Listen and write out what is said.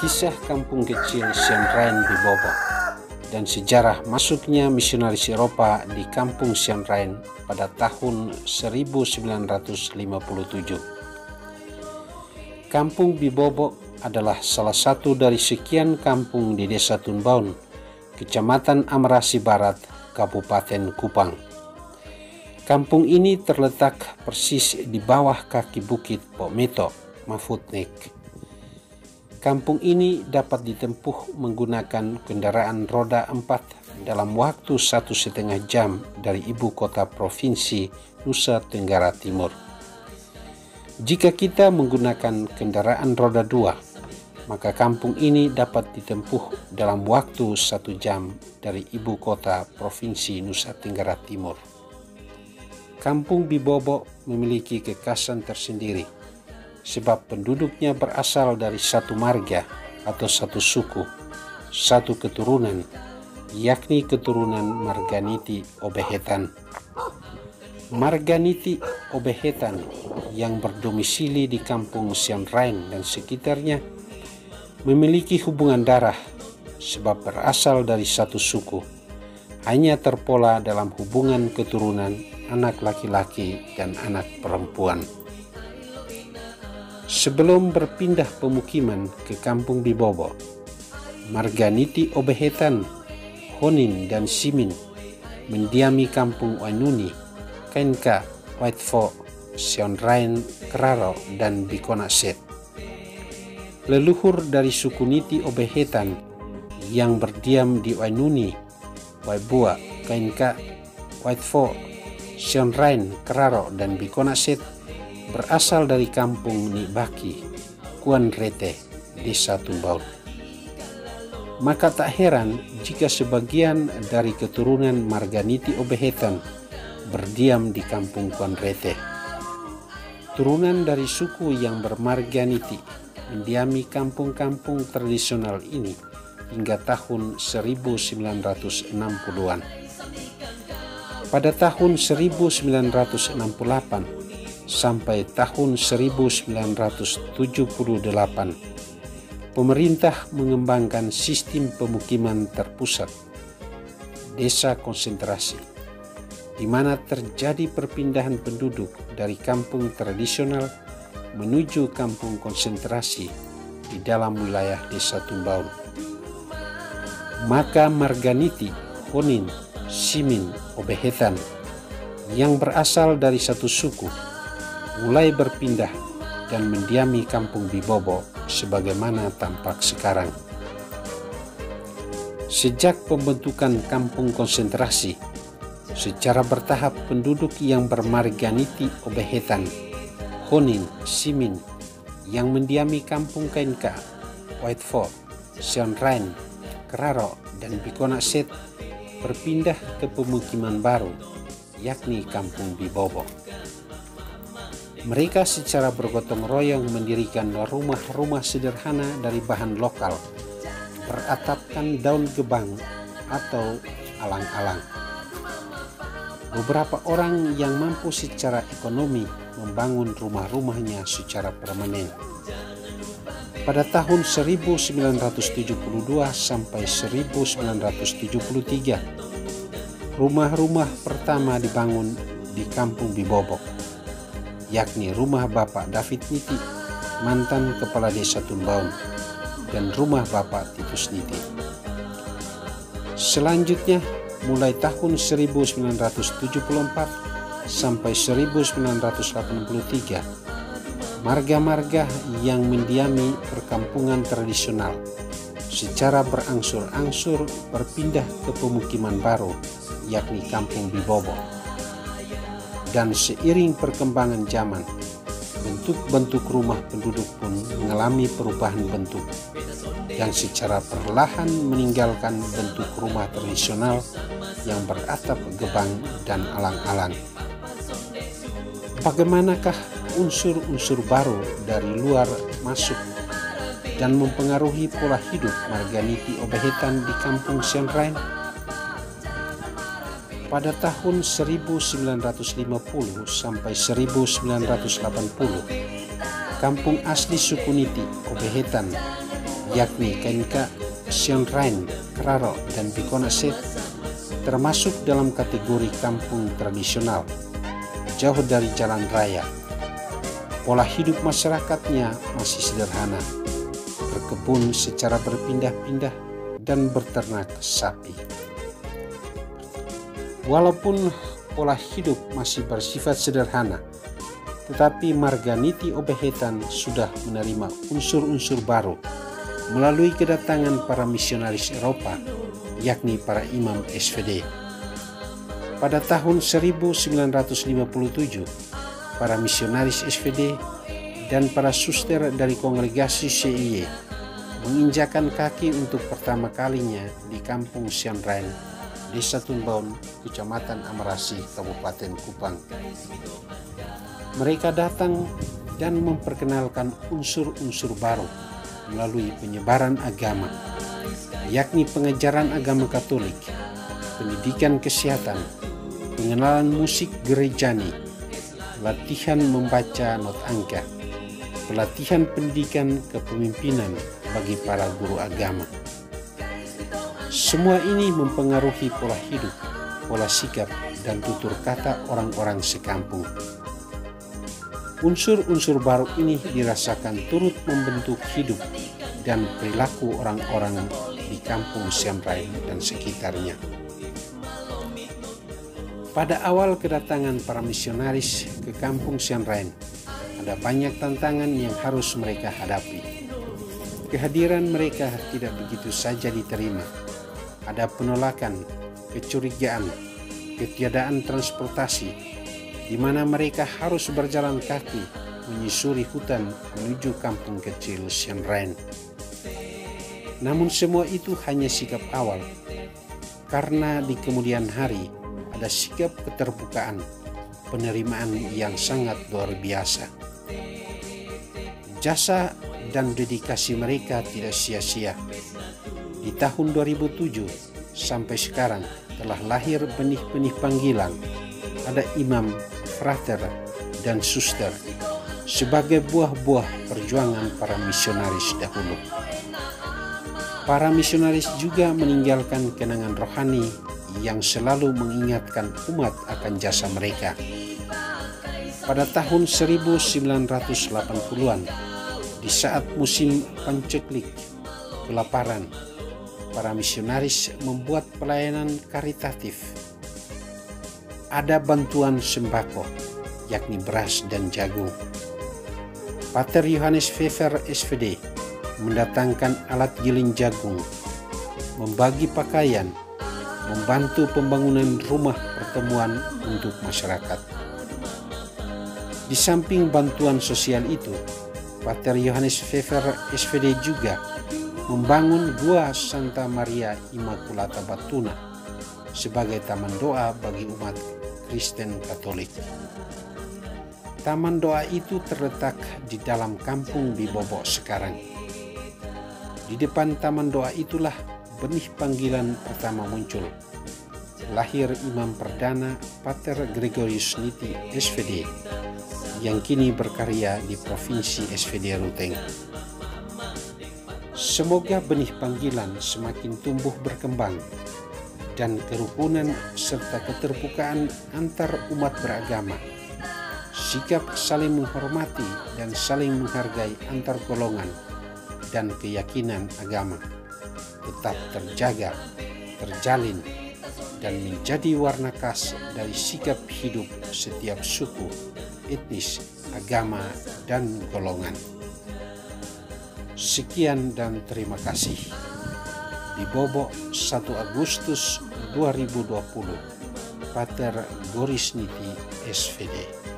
Kisah kampung kecil Sian Rhein Bibobo dan sejarah masuknya misionaris Eropa di kampung Sian Rhein pada tahun 1957. Kampung Bibobo adalah salah satu dari sekian kampung di Desa Tunbaun, Kecamatan Amrasi Barat, Kabupaten Kupang. Kampung ini terletak persis di bawah kaki bukit Pokmeto, Mafutnek. Kampung ini dapat ditempuh menggunakan kendaraan roda 4 dalam waktu 1,5 jam dari ibu kota provinsi Nusa Tenggara Timur. Jika kita menggunakan kendaraan roda 2, maka kampung ini dapat ditempuh dalam waktu 1 jam dari ibu kota provinsi Nusa Tenggara Timur. Kampung Bibobo memiliki kekhasan tersendiri sebab penduduknya berasal dari satu marga atau satu suku, satu keturunan, yakni keturunan Marganiti Obehetan. Marganiti Obehetan yang berdomisili di kampung Sian Rhein dan sekitarnya memiliki hubungan darah sebab berasal dari satu suku, hanya terpola dalam hubungan keturunan anak laki-laki dan anak perempuan. Sebelum berpindah pemukiman ke kampung Bibobo, Marganiti Obehetan, Honin dan Simin mendiami kampung Wainuni, Kainka, Whitefort, Sian Rhein, Keraro, dan Bikonaset. Leluhur dari suku Niti Obehetan yang berdiam di Wainuni, Waibua, Kainka, Whitefort, Sian Rhein, Keraro, dan Bikonaset berasal dari kampung Nibaki, Kuan Rete, Desa Tunbaun. Maka tak heran jika sebagian dari keturunan Marganiti Obehetan berdiam di kampung Kuan Rete. Turunan dari suku yang bermarganiti mendiami kampung-kampung tradisional ini hingga tahun 1960-an. Pada tahun 1968 sampai tahun 1978, pemerintah mengembangkan sistem pemukiman terpusat, desa konsentrasi, di mana terjadi perpindahan penduduk dari kampung tradisional menuju kampung konsentrasi di dalam wilayah Desa Tunbaun. Maka Marganiti, Honin, Simin, Obehetan yang berasal dari satu suku mulai berpindah dan mendiami kampung Bibobo sebagaimana tampak sekarang. Sejak pembentukan kampung konsentrasi, secara bertahap penduduk yang bermarganiti Obehetan, Honin, Simin yang mendiami kampung Kainka, Whitefort, Sian Rhein, Keraro, dan Bikonaset berpindah ke pemukiman baru, yakni kampung Bibobo. Mereka secara bergotong royong mendirikan rumah-rumah sederhana dari bahan lokal, beratapkan daun gebang atau alang-alang. Beberapa orang yang mampu secara ekonomi membangun rumah-rumahnya secara permanen. Pada tahun 1972 sampai 1973, rumah-rumah pertama dibangun di kampung Bibobo, yakni rumah Bapak David Niti, mantan Kepala Desa Tunbaun, dan rumah Bapak Titus Niti. Selanjutnya, mulai tahun 1974 sampai 1983, marga-marga yang mendiami perkampungan tradisional secara berangsur-angsur berpindah ke pemukiman baru, yakni kampung Bibobo. Dan seiring perkembangan zaman, bentuk-bentuk rumah penduduk pun mengalami perubahan bentuk dan secara perlahan meninggalkan bentuk rumah tradisional yang beratap gebang dan alang-alang. Bagaimanakah unsur-unsur baru dari luar masuk dan mempengaruhi pola hidup Marganiti Obehetan di kampung Sian Rhein? Pada tahun 1950 sampai 1980, kampung asli suku Niti Obehetan yakni KNK, Sian Rhine, Kraro, dan Bikonase, termasuk dalam kategori kampung tradisional, jauh dari jalan raya. Pola hidup masyarakatnya masih sederhana, berkebun secara berpindah-pindah dan beternak sapi. Walaupun pola hidup masih bersifat sederhana, tetapi Marganiti Obehetan sudah menerima unsur-unsur baru melalui kedatangan para misionaris Eropa, yakni para imam SVD. Pada tahun 1957, para misionaris SVD dan para suster dari kongregasi CIY menginjakan kaki untuk pertama kalinya di kampung Sian Rhine, Desa Tunbaun, Kecamatan Amerasi, Kabupaten Kupang. Mereka datang dan memperkenalkan unsur-unsur baru melalui penyebaran agama, yakni pengajaran agama Katolik, pendidikan kesehatan, pengenalan musik gerejani, latihan membaca not angka, pelatihan pendidikan kepemimpinan bagi para guru agama. Semua ini mempengaruhi pola hidup, pola sikap, dan tutur kata orang-orang sekampung. Unsur-unsur baru ini dirasakan turut membentuk hidup dan perilaku orang-orang di kampung Sian Rhine dan sekitarnya. Pada awal kedatangan para misionaris ke kampung Sian Rhine, ada banyak tantangan yang harus mereka hadapi. Kehadiran mereka tidak begitu saja diterima. Ada penolakan, kecurigaan, ketiadaan transportasi, di mana mereka harus berjalan kaki menyusuri hutan menuju kampung kecil Sian Rhine. Namun semua itu hanya sikap awal, karena di kemudian hari ada sikap keterbukaan, penerimaan yang sangat luar biasa. Jasa dan dedikasi mereka tidak sia-sia. Di tahun 2007 sampai sekarang telah lahir benih-benih panggilan. Ada imam, frater, dan suster sebagai buah-buah perjuangan para misionaris dahulu. Para misionaris juga meninggalkan kenangan rohani yang selalu mengingatkan umat akan jasa mereka. Pada tahun 1980-an, di saat musim panceklik, kelaparan, para misionaris membuat pelayanan karitatif. Ada bantuan sembako, yakni beras dan jagung. Pater Johannes Pfeffer SVD mendatangkan alat giling jagung, membagi pakaian, membantu pembangunan rumah pertemuan untuk masyarakat. Di samping bantuan sosial itu, Pater Johannes Pfeffer SVD juga membangun Gua Santa Maria Immaculata Batuna sebagai taman doa bagi umat Kristen Katolik. Taman doa itu terletak di dalam kampung Bibobo sekarang. Di depan taman doa itulah benih panggilan pertama muncul. Lahir imam perdana Pater Gregorius Niti SVD yang kini berkarya di Provinsi SVD Ruteng. Semoga benih panggilan semakin tumbuh berkembang dan kerukunan serta keterbukaan antar umat beragama, sikap saling menghormati dan saling menghargai antar golongan dan keyakinan agama tetap terjaga, terjalin, dan menjadi warna khas dari sikap hidup setiap suku, etnis, agama, dan golongan. Sekian dan terima kasih. Bibobo 1 Agustus 2020, Pater Goris Niti SVD.